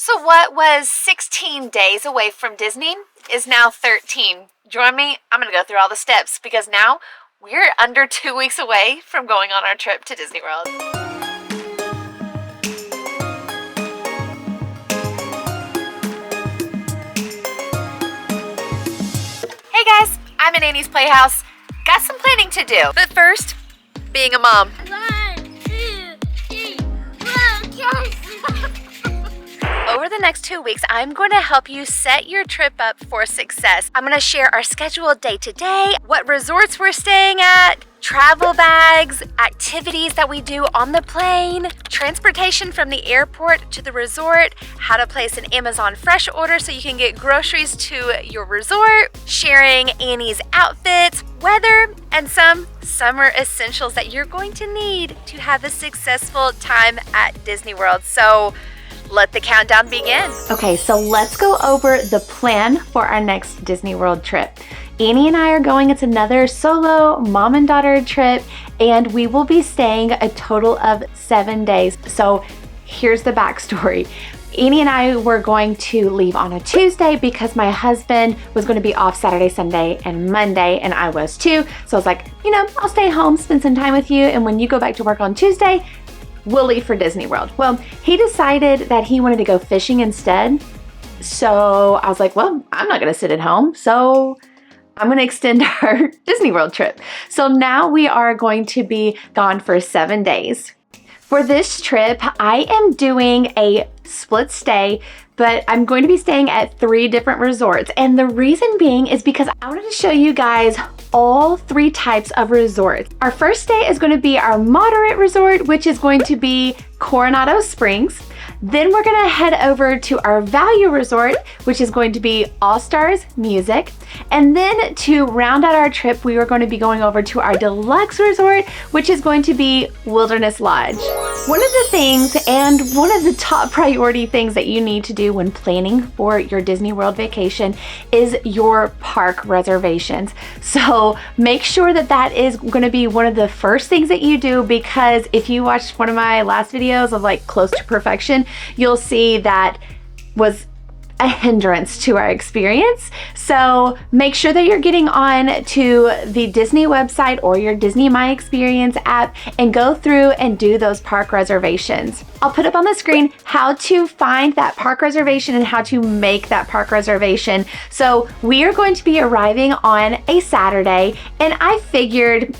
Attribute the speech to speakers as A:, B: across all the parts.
A: So what was 16 days away from Disney is now 13. Join me, I'm gonna go through all the steps because now we're under 2 weeks away from going on our trip to Disney World. Hey guys, I'm in Annie's Playhouse. Got some planning to do, but first, being a mom.
B: 1, 2, 3, 4,
A: Over the next 2 weeks, I'm going to help you set your trip up for success. I'm going to share our schedule day to day, what resorts we're staying at, travel bags, activities that we do on the plane, transportation from the airport to the resort, how to place an Amazon Fresh order so you can get groceries to your resort, sharing Annie's outfits, weather, and some summer essentials that you're going to need to have a successful time at Disney World. So let the countdown begin. Okay, so let's go over the plan for our next Disney World trip. Annie and I are going, it's another solo mom and daughter trip, and we will be staying a total of 7 days. So here's the backstory. Annie and I were going to leave on a Tuesday because my husband was going to be off Saturday, Sunday, and Monday, and I was too. So I was like, I'll stay home, spend some time with you, and when you go back to work on Tuesday, we'll leave for Disney World. Well, he decided that he wanted to go fishing instead. So I was like, well, I'm not gonna sit at home. So I'm gonna extend our Disney World trip. So now we are going to be gone for 7 days. For this trip, I am doing a split stay, but I'm going to be staying at 3 different resorts. And the reason being is because I wanted to show you guys all 3 types of resorts. Our first stay is going to be our moderate resort, which is going to be Coronado Springs. Then we're gonna head over to our value resort, which is going to be All Stars Music. And then to round out our trip, we are going to be going over to our deluxe resort, which is going to be Wilderness Lodge. One of the things, and one of the top priority things that you need to do when planning for your Disney World vacation is your park reservations. So make sure that that is going to be one of the first things that you do, because if you watched one of my last videos of like Close to Perfection, you'll see that was a hindrance to our experience. So make sure that you're getting on to the Disney website or your Disney My Experience app and go through and do those park reservations. I'll put up on the screen how to find that park reservation and how to make that park reservation. So we are going to be arriving on a Saturday, and I figured,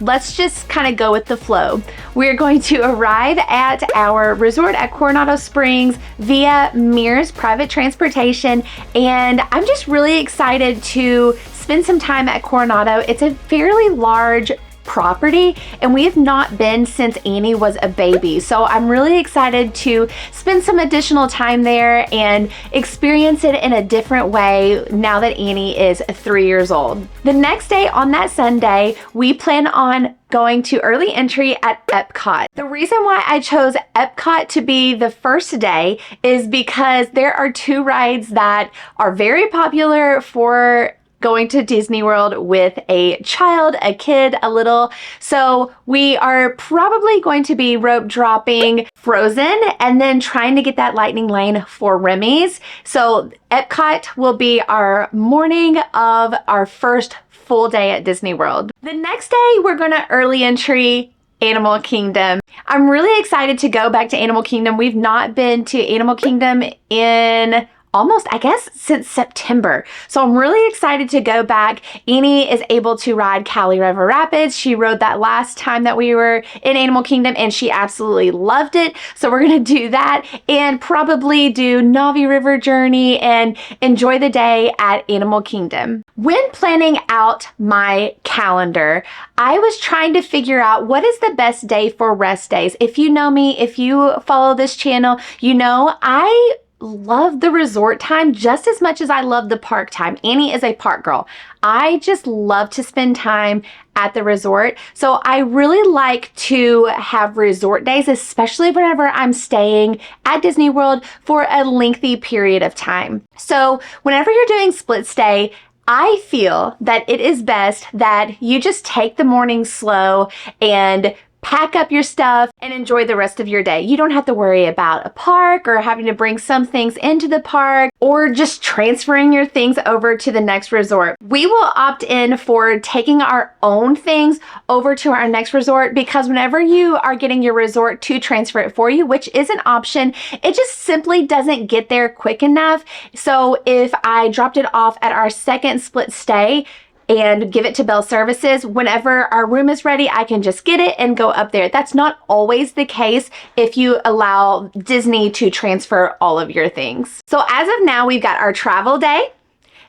A: let's just kind of go with the flow. We're going to arrive at our resort at Coronado Springs via Mears private transportation, and I'm just really excited to spend some time at Coronado. It's a fairly large property, and we have not been since Annie was a baby. So I'm really excited to spend some additional time there and experience it in a different way now that Annie is 3 years old. The next day, on that Sunday, we plan on going to early entry at Epcot. The reason why I chose Epcot to be the first day is because there are 2 rides that are very popular for going to Disney World with a child, a kid, a little. So we are probably going to be rope dropping Frozen and then trying to get that lightning lane for Remy's. So Epcot will be our morning of our first full day at Disney World. The next day, we're gonna early entry Animal Kingdom. I'm really excited to go back to Animal Kingdom. We've not been to Animal Kingdom in almost, I guess, since September. So I'm really excited to go back. Annie is able to ride Cali River Rapids. She rode that last time that we were in Animal Kingdom, and she absolutely loved it. So we're gonna do that and probably do Navi River Journey and enjoy the day at Animal Kingdom. When planning out my calendar, I was trying to figure out what is the best day for rest days. If you know me, if you follow this channel, I love the resort time just as much as I love the park time. Annie is a park girl. I just love to spend time at the resort. So I really like to have resort days, especially whenever I'm staying at Disney World for a lengthy period of time. So whenever you're doing split stay, I feel that it is best that you just take the morning slow and pack up your stuff, and enjoy the rest of your day. You don't have to worry about a park or having to bring some things into the park or just transferring your things over to the next resort. We will opt in for taking our own things over to our next resort because whenever you are getting your resort to transfer it for you, which is an option, it just simply doesn't get there quick enough. So if I dropped it off at our second split stay, and give it to Bell Services, whenever our room is ready, I can just get it and go up there. That's not always the case if you allow Disney to transfer all of your things. So as of now, we've got our travel day,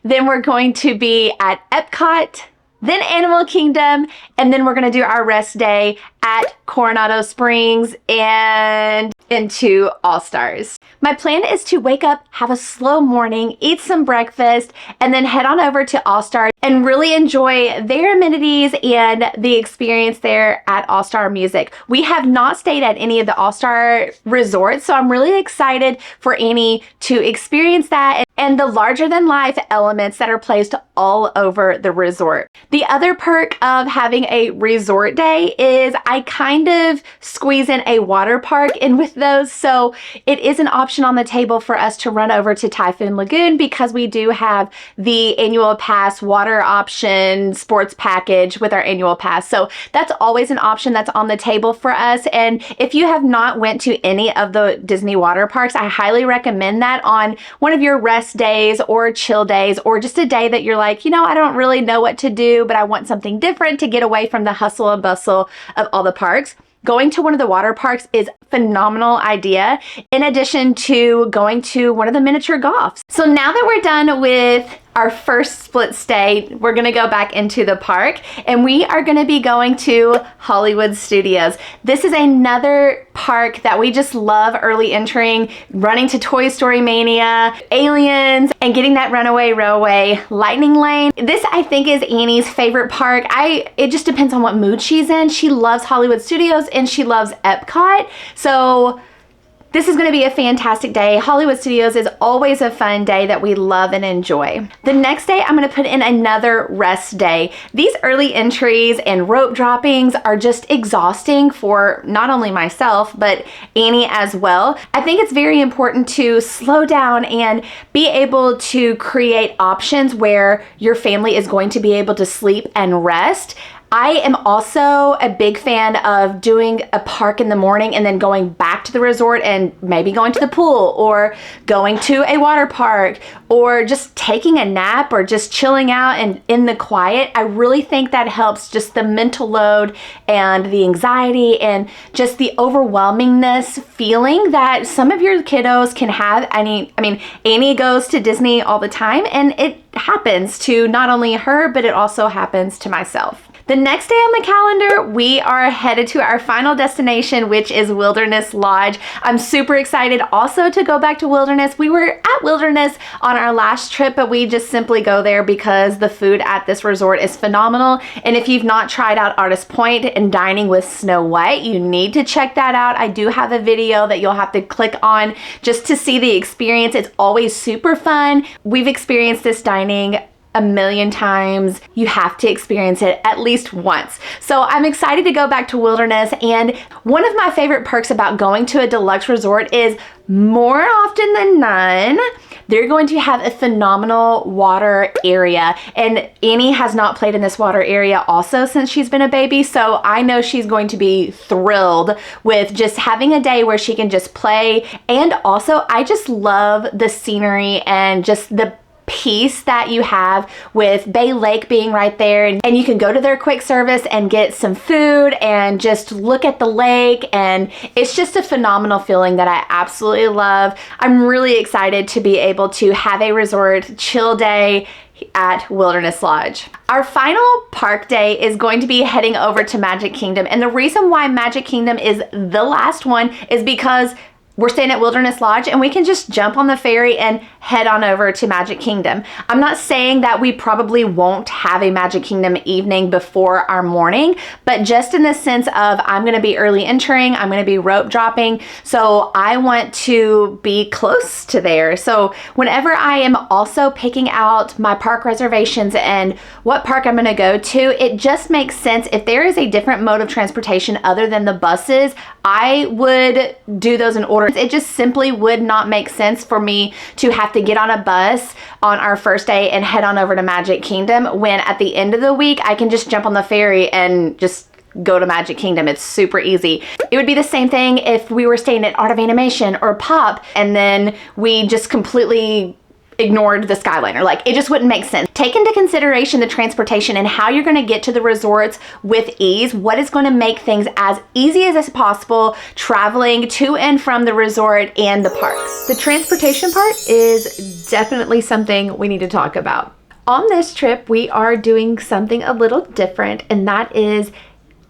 A: then we're going to be at Epcot, then Animal Kingdom, and then we're gonna do our rest day at Coronado Springs and into All Stars. My plan is to wake up, have a slow morning, eat some breakfast, and then head on over to All Stars and really enjoy their amenities and the experience there at All Star Music. We have not stayed at any of the All Star resorts, so I'm really excited for Annie to experience that and the larger than life elements that are placed all over the resort. The other perk of having a resort day is I kind of squeeze in a water park in with those, so it is an option on the table for us to run over to Typhoon Lagoon because we do have the annual pass water option sports package with our annual pass. So that's always an option that's on the table for us. And if you have not went to any of the Disney water parks, I highly recommend that on one of your rest days or chill days, or just a day that you're like, you know, I don't really know what to do, but I want something different to get away from the hustle and bustle of all the parks. Going to one of the water parks is a phenomenal idea, in addition to going to one of the miniature golfs. So now that we're done with our first split stay, we're gonna go back into the park and we are gonna be going to Hollywood Studios. This is another park that we just love early entering, running to Toy Story Mania, Aliens, and getting that Runaway Railway Lightning Lane. This, I think, is Annie's favorite park. It just depends on what mood she's in. She loves Hollywood Studios and she loves Epcot. So this is going to be a fantastic day. Hollywood Studios is always a fun day that we love and enjoy. The next day, I'm going to put in another rest day. These early entries and rope droppings are just exhausting for not only myself, but Annie as well. I think it's very important to slow down and be able to create options where your family is going to be able to sleep and rest. I am also a big fan of doing a park in the morning and then going back to the resort and maybe going to the pool or going to a water park or just taking a nap or just chilling out and in the quiet. I really think that helps just the mental load and the anxiety and just the overwhelmingness feeling that some of your kiddos can have. I mean, Annie goes to Disney all the time and it happens to not only her, but it also happens to myself. The next day on the calendar, we are headed to our final destination, which is Wilderness Lodge. I'm super excited also to go back to Wilderness. We were at Wilderness on our last trip, but we just simply go there because the food at this resort is phenomenal. And if you've not tried out Artist Point and dining with Snow White, you need to check that out. I do have a video that you'll have to click on just to see the experience. It's always super fun. We've experienced this dining a million times. You have to experience it at least once. So I'm excited to go back to Wilderness, and one of my favorite perks about going to a deluxe resort is more often than none, they're going to have a phenomenal water area, and Annie has not played in this water area also since she's been a baby, so I know she's going to be thrilled with just having a day where she can just play. And also, I just love the scenery and just the peace that you have with Bay Lake being right there, and you can go to their quick service and get some food and just look at the lake, and it's just a phenomenal feeling that I absolutely love. I'm really excited to be able to have a resort chill day at Wilderness Lodge. Our final park day is going to be heading over to Magic Kingdom, and the reason why Magic Kingdom is the last one is because we're staying at Wilderness Lodge and we can just jump on the ferry and head on over to Magic Kingdom. I'm not saying that we probably won't have a Magic Kingdom evening before our morning, but just in the sense of I'm going to be early entering, I'm going to be rope dropping, so I want to be close to there. So whenever I am also picking out my park reservations and what park I'm going to go to, it just makes sense. If there is a different mode of transportation other than the buses, I would do those in order. It just simply would not make sense for me to have to get on a bus on our first day and head on over to Magic Kingdom when at the end of the week I can just jump on the ferry and just go to Magic Kingdom. It's super easy. It would be the same thing if we were staying at Art of Animation or Pop and then we just completely ignored the Skyliner. Like, it just wouldn't make sense. Take into consideration the transportation and how you're going to get to the resorts with ease. What is going to make things as easy as possible traveling to and from the resort and the parks. The transportation part is definitely something we need to talk about. On this trip, we are doing something a little different, and that is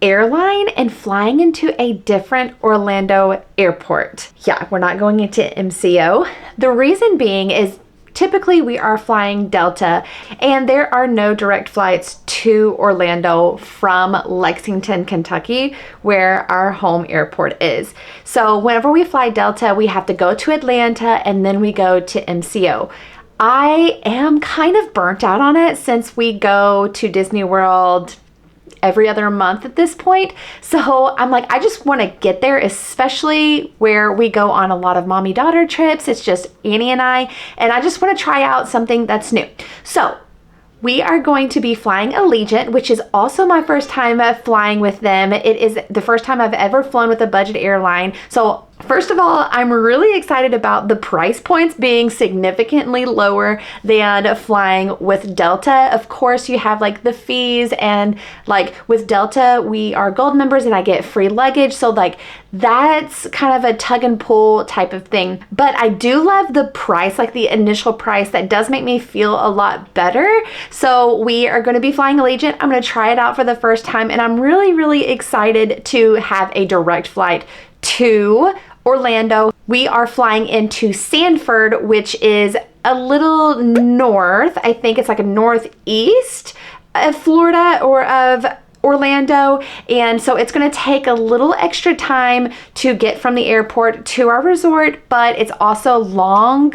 A: airline and flying into a different Orlando airport. Yeah, we're not going into MCO. The reason being is typically we are flying Delta and there are no direct flights to Orlando from Lexington, Kentucky, where our home airport is. So whenever we fly Delta, we have to go to Atlanta and then we go to MCO. I am kind of burnt out on it since we go to Disney World every other month at this point. So I'm like, I just want to get there, especially where we go on a lot of mommy-daughter trips. It's just Annie and I just want to try out something that's new. So we are going to be flying Allegiant, which is also my first time flying with them. It is the first time I've ever flown with a budget airline. So first of all, I'm really excited about the price points being significantly lower than flying with Delta. Of course, you have like the fees, and like with Delta, we are gold members and I get free luggage. So like that's kind of a tug and pull type of thing. But I do love the price, like the initial price. That does make me feel a lot better. So we are going to be flying Allegiant. I'm going to try it out for the first time, and I'm really, really excited to have a direct flight to Orlando. We are flying into Sanford, which is a little north. I think it's like a northeast of Florida or of Orlando, and so it's going to take a little extra time to get from the airport to our resort, but it's also long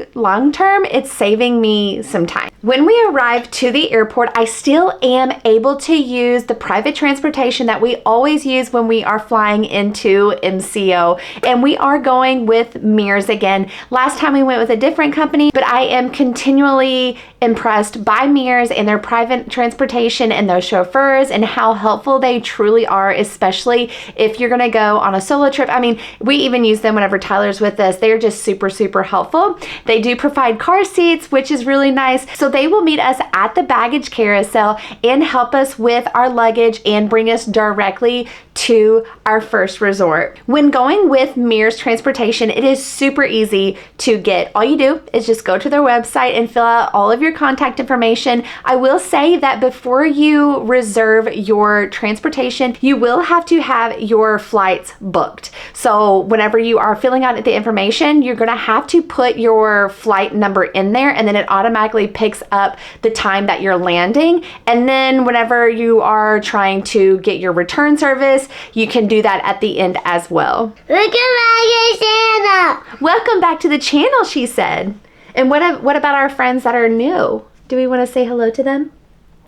A: term, it's saving me some time. When we arrive to the airport, I still am able to use the private transportation that we always use when we are flying into MCO, and we are going with Mears again. Last time we went with a different company, but I am continually impressed by Mears and their private transportation and those chauffeurs and how helpful they truly are, especially if you're gonna go on a solo trip. I mean, we even use them whenever Tyler's with us. They're just super, super helpful. They do provide car seats, which is really nice. So they will meet us at the baggage carousel and help us with our luggage and bring us directly to our first resort. When going with Mears Transportation, it is super easy to get. All you do is just go to their website and fill out all of your contact information. I will say that before you reserve your transportation, you will have to have your flights booked. So whenever you are filling out the information, you're gonna have to put your flight number in there, and then it automatically picks up the time that you're landing. And then whenever you are trying to get your return service, you can do that at the end as well.
B: Welcome back to the channel.
A: Welcome back to the channel, she said. And what about our friends that are new? Do we want to say hello to them?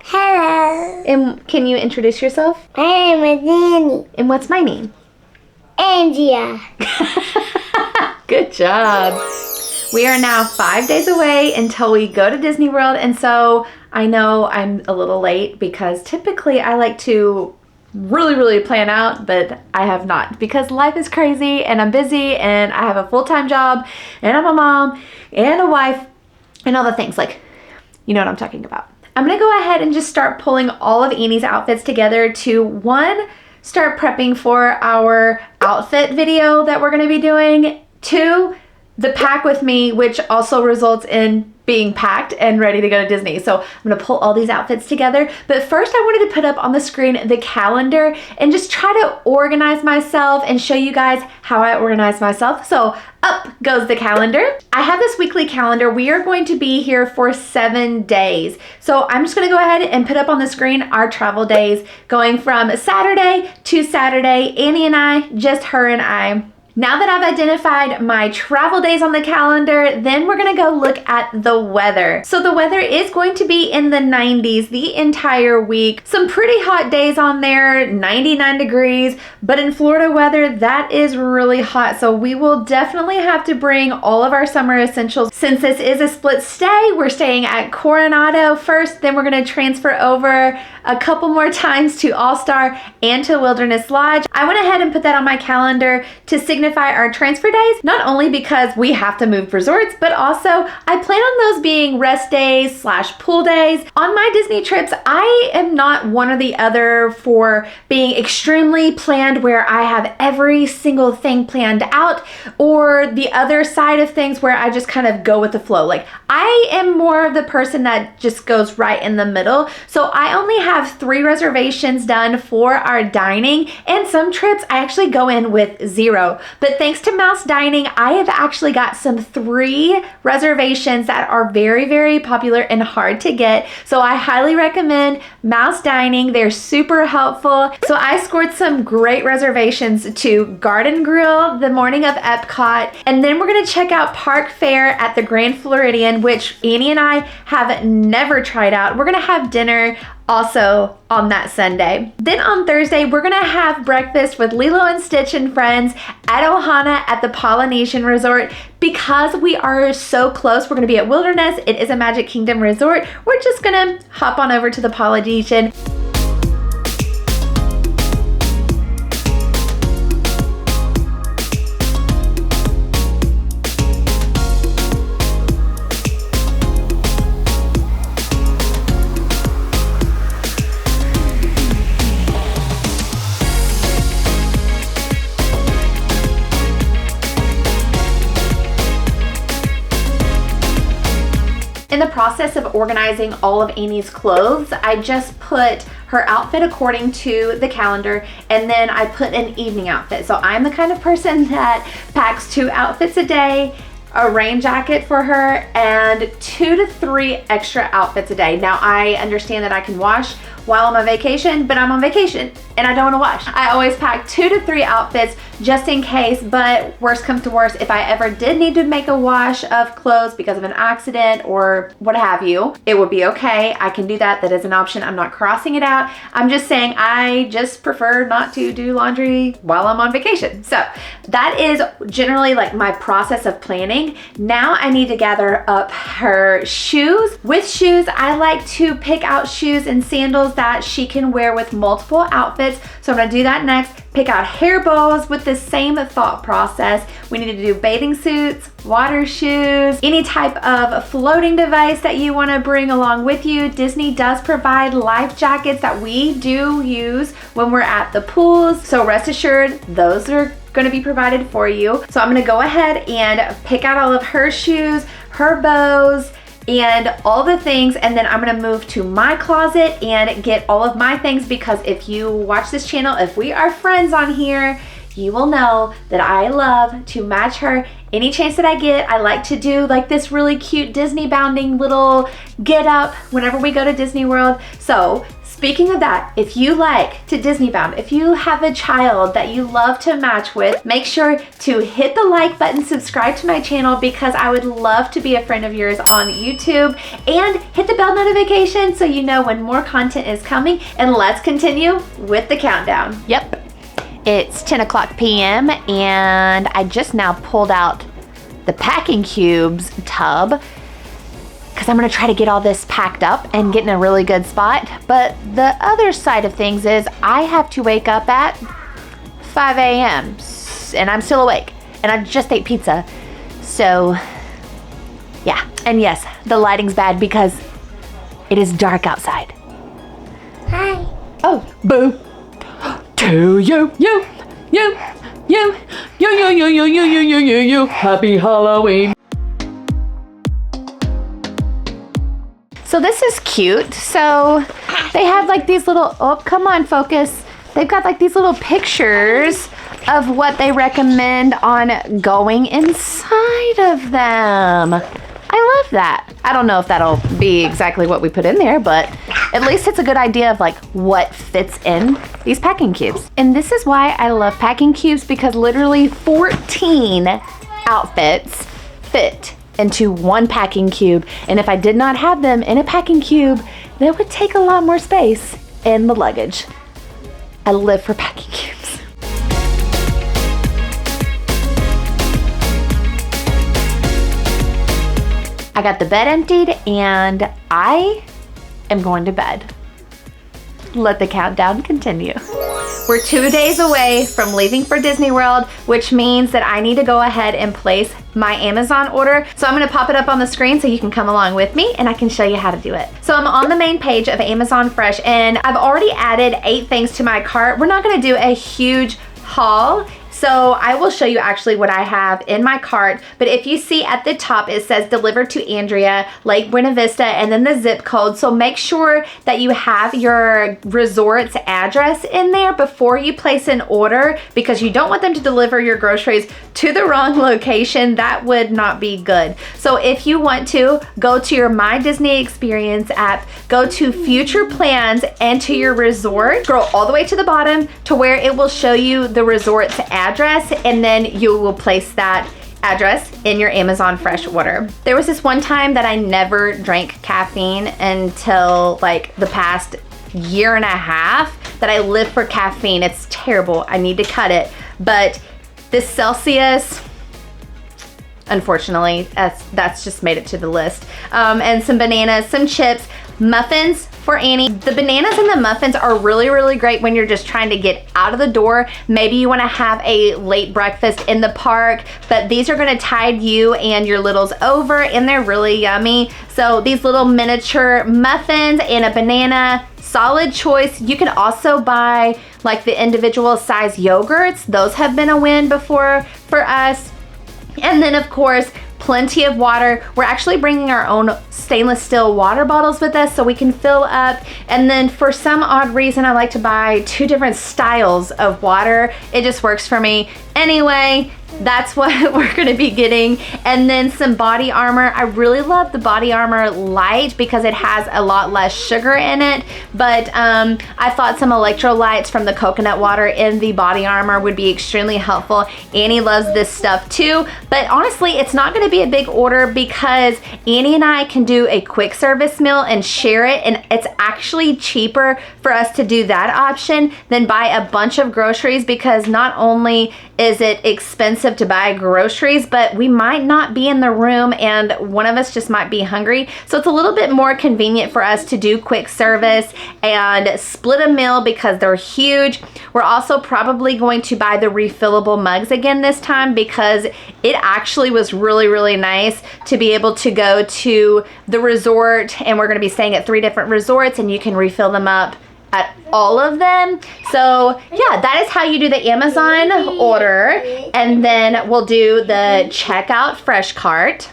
B: Hello.
A: And can you introduce yourself?
B: My name is Danny.
A: And what's my name?
B: Angia.
A: Good job. We are now 5 days away until we go to Disney World, and so I know I'm a little late because typically I like to really plan out, but I have not because life is crazy and I'm busy and I have a full-time job and I'm a mom and a wife and all the things, like, you know what I'm talking about. I'm gonna go ahead and just start pulling all of Annie's outfits together to, one, start prepping for our outfit video that we're gonna be doing, two, the pack with me, which also results in being packed and ready to go to Disney. So I'm gonna pull all these outfits together. But first I wanted to put up on the screen the calendar and just try to organize myself and show you guys how I organize myself. So up goes the calendar. I have this weekly calendar. We are going to be here for 7 days. So I'm just gonna go ahead and put up on the screen our travel days going from Saturday to Saturday. Annie and I, just her and I. Now that I've identified my travel days on the calendar, then we're gonna go look at the weather. So the weather is going to be in the 90s the entire week. Some pretty hot days on there, 99 degrees, but in Florida weather, that is really hot. So we will definitely have to bring all of our summer essentials. Since this is a split stay, we're staying at Coronado first, then we're gonna transfer over a couple more times to All-Star and to Wilderness Lodge. I went ahead and put that on my calendar to signify our transfer days, not only because we have to move resorts, but also I plan on those being rest days / pool days. On my Disney trips, I am not one or the other for being extremely planned where I have every single thing planned out, or the other side of things where I just kind of go with the flow. Like, I am more of the person that just goes right in the middle. So I only have 3 reservations done for our dining, and some trips I actually go in with 0. But thanks to Mouse Dining, I have actually got some 3 reservations that are very, very popular and hard to get. So I highly recommend Mouse Dining. They're super helpful. So I scored some great reservations to Garden Grill the morning of Epcot. And then we're gonna check out Park Fare at the Grand Floridian, which Annie and I have never tried out. We're gonna have dinner also on that Sunday. Then on Thursday, we're gonna have breakfast with Lilo and Stitch and friends at Ohana at the Polynesian Resort. Because we are so close, we're gonna be at Wilderness. It is a Magic Kingdom resort. We're just gonna hop on over to the Polynesian. In the process of organizing all of Annie's clothes, I just put her outfit according to the calendar, and then I put an evening outfit. So I'm the kind of person that packs 2 outfits a day, a rain jacket for her, and 2 to 3 extra outfits a day. Now I understand that I can wash while I'm on vacation, but I'm on vacation and I don't want to wash. I always pack 2 to 3 outfits just in case, but worst comes to worst, if I ever did need to make a wash of clothes because of an accident or what have you, it would be okay. I can do that. That is an option. I'm not crossing it out. I'm just saying I just prefer not to do laundry while I'm on vacation. So that is generally like my process of planning. Now I need to gather up her shoes. With shoes, I like to pick out shoes and sandals that she can wear with multiple outfits. So I'm gonna do that next. Pick out hair bows with the same thought process. We need to do bathing suits, water shoes, any type of floating device that you wanna bring along with you. Disney does provide life jackets that we do use when we're at the pools. So rest assured, those are gonna be provided for you. So I'm gonna go ahead and pick out all of her shoes, her bows, and all the things, and then I'm gonna move to my closet and get all of my things, because if you watch this channel, if we are friends on here, you will know that I love to match her any chance that I get. I like to do like this really cute Disney bounding little get up whenever we go to Disney World. So speaking of that, if you like to Disney bound, if you have a child that you love to match with, make sure to hit the like button, subscribe to my channel, because I would love to be a friend of yours on YouTube, and hit the bell notification so you know when more content is coming. And let's continue with the countdown. Yep, it's 10 o'clock p.m. and I just now pulled out the packing cubes tub, because I'm gonna try to get all this packed up and get in a really good spot. But the other side of things is I have to wake up at 5 a.m. and I'm still awake, and I just ate pizza. So yeah, and yes, the lighting's bad because it is dark outside.
B: Hi.
A: Oh, boo. To you.
C: You. Happy Halloween.
A: So this is cute. So they have like these little, oh, come on, focus. They've got like these little pictures of what they recommend on going inside of them. I love that. I don't know if that'll be exactly what we put in there, but at least it's a good idea of like what fits in these packing cubes. And this is why I love packing cubes, because literally 14 outfits fit into one packing cube. And if I did not have them in a packing cube, that would take a lot more space in the luggage. I live for packing cubes. I got the bed emptied and I am going to bed. Let the countdown continue. We're 2 days away from leaving for Disney World, which means that I need to go ahead and place my Amazon order. So I'm gonna pop it up on the screen so you can come along with me and I can show you how to do it. So I'm on the main page of Amazon Fresh and I've already added 8 things to my cart. We're not gonna do a huge haul, so I will show you actually what I have in my cart. But if you see at the top, it says delivered to Andrea, Lake Buena Vista, and then the zip code. So make sure that you have your resort's address in there before you place an order, because you don't want them to deliver your groceries to the wrong location. That would not be good. So if you want to, go to your My Disney Experience app, go to future plans, and to your resort, scroll all the way to the bottom to where it will show you the resort's address, and then you will place that address in your Amazon Fresh order. There was this one time that I never drank caffeine until like the past year and a half that I live for caffeine. It's terrible. I need to cut it. But this Celsius, unfortunately, that's just made it to the list. And some bananas, some chips, muffins for Annie. The bananas and the muffins are really, really great when you're just trying to get out of the door. Maybe you want to have a late breakfast in the park, but these are going to tide you and your littles over, and they're really yummy. So these little miniature muffins and a banana, solid choice. You can also buy like the individual size yogurts. Those have been a win before for us. And then of course, plenty of water. We're actually bringing our own stainless steel water bottles with us so we can fill up. And then for some odd reason, I like to buy 2 different styles of water. It just works for me. Anyway, that's what we're gonna be getting. And then some body armor. I really love the body armor light because it has a lot less sugar in it. But I thought some electrolytes from the coconut water in the body armor would be extremely helpful. Annie loves this stuff too. But honestly, it's not gonna be a big order because Annie and I can do a quick service meal and share it. And it's actually cheaper for us to do that option than buy a bunch of groceries, because not only is it expensive to buy groceries, but we might not be in the room and one of us just might be hungry. So it's a little bit more convenient for us to do quick service and split a meal because they're huge. We're also probably going to buy the refillable mugs again this time because it actually was really, really nice to be able to go to the resort, and we're gonna be staying at 3 different resorts and you can refill them up at all of them. So yeah, that is how you do the Amazon order. And then we'll do the checkout fresh cart.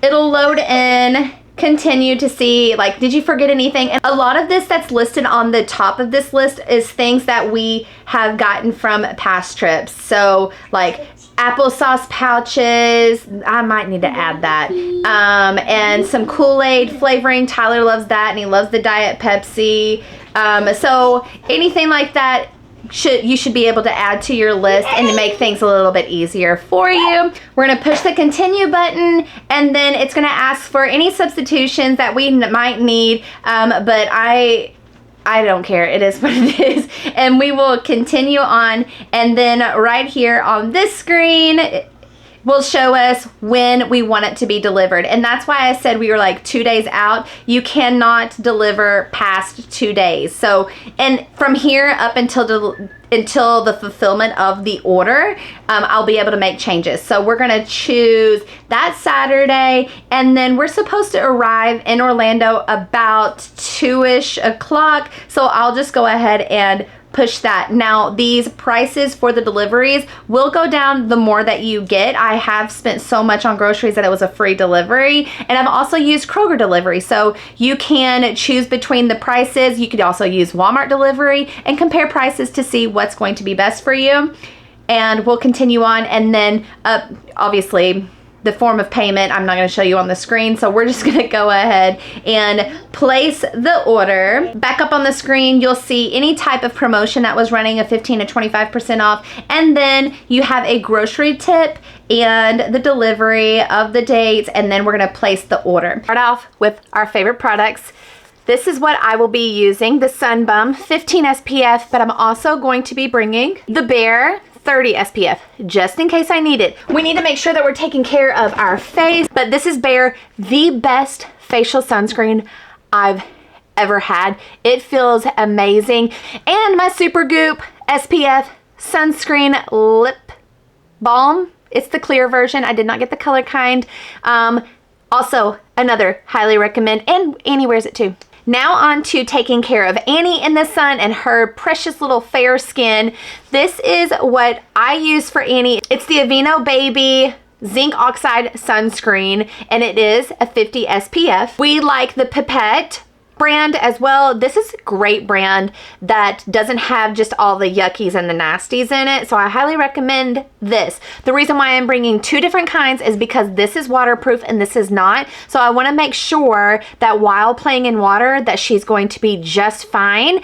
A: It'll load in, continue to see like, did you forget anything? And a lot of this that's listed on the top of this list is things that we have gotten from past trips. So like applesauce pouches, I might need to add that, and some Kool-Aid flavoring. Tyler loves that and he loves the Diet Pepsi. So anything like that you should be able to add to your list and to make things a little bit easier for you. We're gonna push the continue button, and then it's gonna ask for any substitutions that we might need, but I don't care. It is what it is. And we will continue on. And then right here on this screen, it will show us when we want it to be delivered. And that's why I said we were like 2 days out. You cannot deliver past 2 days. So, and from here up until the fulfillment of the order, I'll be able to make changes. So we're gonna choose that Saturday, and then we're supposed to arrive in Orlando about 2-ish o'clock. So I'll just go ahead and push that. Now, these prices for the deliveries will go down the more that you get. I have spent so much on groceries that it was a free delivery, and I've also used Kroger delivery. So you can choose between the prices. You could also use Walmart delivery and compare prices to see what's going to be best for you. And we'll continue on, and then obviously the form of payment I'm not going to show you on the screen, so we're just going to go ahead and place the order. Back up on the screen, you'll see any type of promotion that was running, a 15 to 25% off, and then you have a grocery tip and the delivery of the dates, and then we're going to place the order. Start off with our favorite products. This is what I will be using, the Sunbum 15 SPF, but I'm also going to be bringing the Bare 30 SPF, just in case I need it. We need to make sure that we're taking care of our face, but this is Bare, the best facial sunscreen I've ever had. It feels amazing. And my Supergoop SPF sunscreen lip balm. It's the clear version. I did not get the color kind. Also, another highly recommend, and Annie wears it too. Now on to taking care of Annie in the sun and her precious little fair skin. This is what I use for Annie. It's the Aveeno Baby Zinc Oxide Sunscreen, and it is a 50 SPF. We like the Pipette brand as well. This is a great brand that doesn't have just all the yuckies and the nasties in it, so I highly recommend this. The reason why I'm bringing two different kinds is because this is waterproof and this is not, so I want to make sure that while playing in water that she's going to be just fine.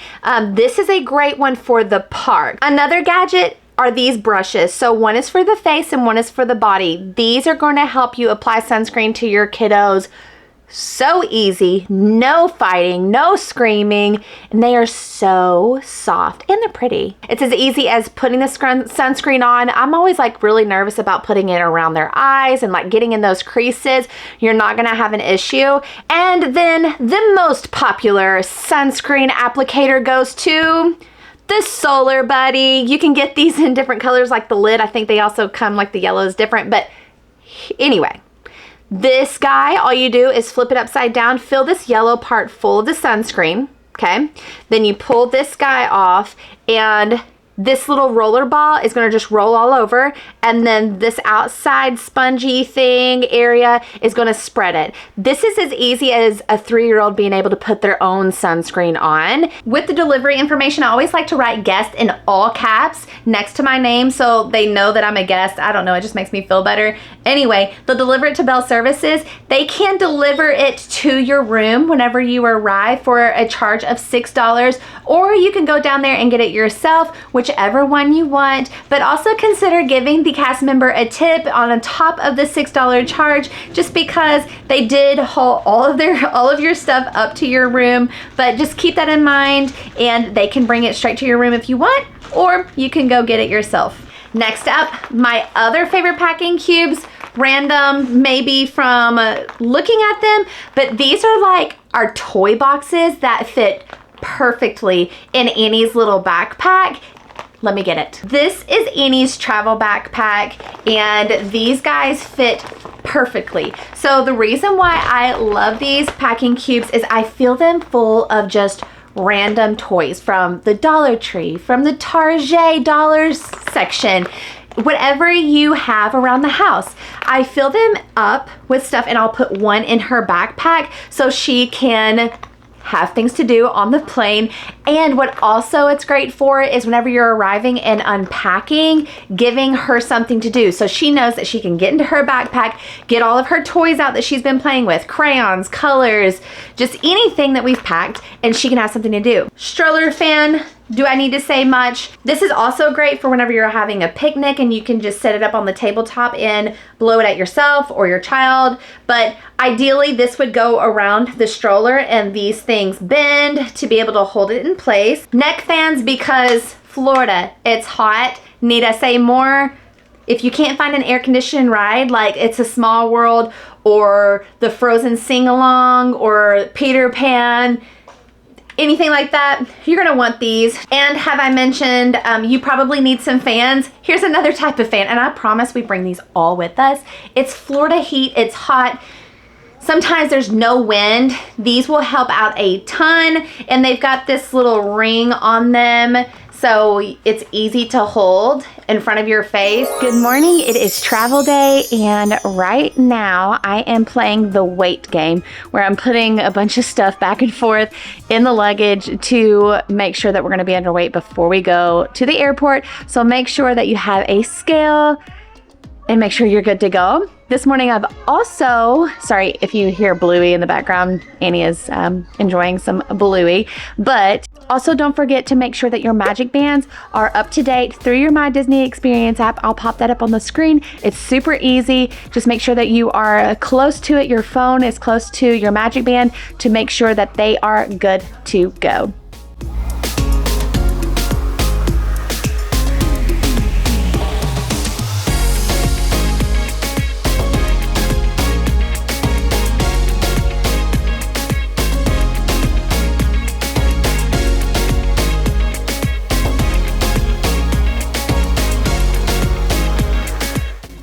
A: This is a great one for the park. Another gadget are these brushes. So one is for the face and one is for the body. These are going to help you apply sunscreen to your kiddos so easy, no fighting, no screaming, and they are so soft and they're pretty. It's as easy as putting the sunscreen on. I'm always like really nervous about putting it around their eyes and like getting in those creases. You're not gonna have an issue. And then the most popular sunscreen applicator goes to the Solar Buddy. You can get these in different colors like the lid. I think they also come like the yellow is different, but anyway. This guy, all you do is flip it upside down, fill this yellow part full of the sunscreen, okay? Then you pull this guy off, and this little roller ball is gonna just roll all over, and then this outside spongy thing area is gonna spread it. This is as easy as a 3-year-old being able to put their own sunscreen on. With the delivery information, I always like to write guest in all caps next to my name so they know that I'm a guest. I don't know, it just makes me feel better. Anyway, they'll deliver it to Bell Services. They can deliver it to your room whenever you arrive for a charge of $6, or you can go down there and get it yourself, whichever one you want. But also consider giving the cast member a tip on top of the $6 charge, just because they did haul all of your stuff up to your room. But just keep that in mind, and they can bring it straight to your room if you want, or you can go get it yourself. Next up, my other favorite packing cubes, random maybe from looking at them, but these are like our toy boxes that fit perfectly in Annie's little backpack. Let me get it. This is Annie's travel backpack, and these guys fit perfectly. So the reason why I love these packing cubes is I feel them full of just random toys from the Dollar Tree, from the Target dollars section, whatever you have around the house. I fill them up with stuff, and I'll put one in her backpack so she can have things to do on the plane. And what also it's great for is whenever you're arriving and unpacking, giving her something to do. So she knows that she can get into her backpack, get all of her toys out that she's been playing with, crayons, colors, just anything that we've packed, and she can have something to do. Stroller fan. Do I need to say much? This is also great for whenever you're having a picnic and you can just set it up on the tabletop and blow it at yourself or your child. But ideally, this would go around the stroller, and these things bend to be able to hold it in place. Neck fans, because Florida, it's hot. Need I say more? If you can't find an air-conditioned ride like It's a Small World or the Frozen Sing-Along or Peter Pan, anything like that, you're gonna want these. And have I mentioned you probably need some fans? Here's another type of fan, and I promise we bring these all with us. It's Florida heat, it's hot. Sometimes there's no wind. These will help out a ton, and they've got this little ring on them so it's easy to hold in front of your face. Good morning, it is travel day, and right now I am playing the weight game where I'm putting a bunch of stuff back and forth in the luggage to make sure that we're gonna be underweight before we go to the airport. So make sure that you have a scale and make sure you're good to go. This morning I've also, sorry if you hear Bluey in the background, Annie is enjoying some Bluey, but also don't forget to make sure that your magic bands are up to date through your My Disney Experience app. I'll pop that up on the screen. It's super easy. Just make sure that you are close to it. Your phone is close to your magic band to make sure that they are good to go.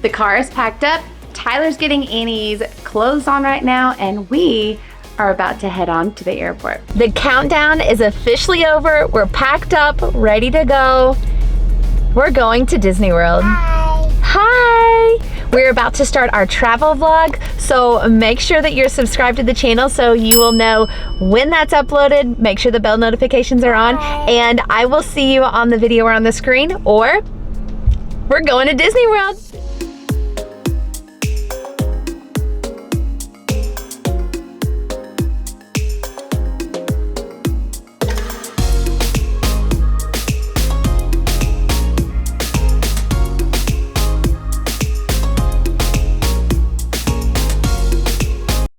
A: The car is packed up. Tyler's getting Annie's clothes on right now, and we are about to head on to the airport. The countdown is officially over. We're packed up, ready to go. We're going to Disney World.
B: Hi.
A: Hi! We're about to start our travel vlog, so make sure that you're subscribed to the channel so you will know when that's uploaded. Make sure the bell notifications are on, and I will see you on the video or on the screen, or we're going to Disney World.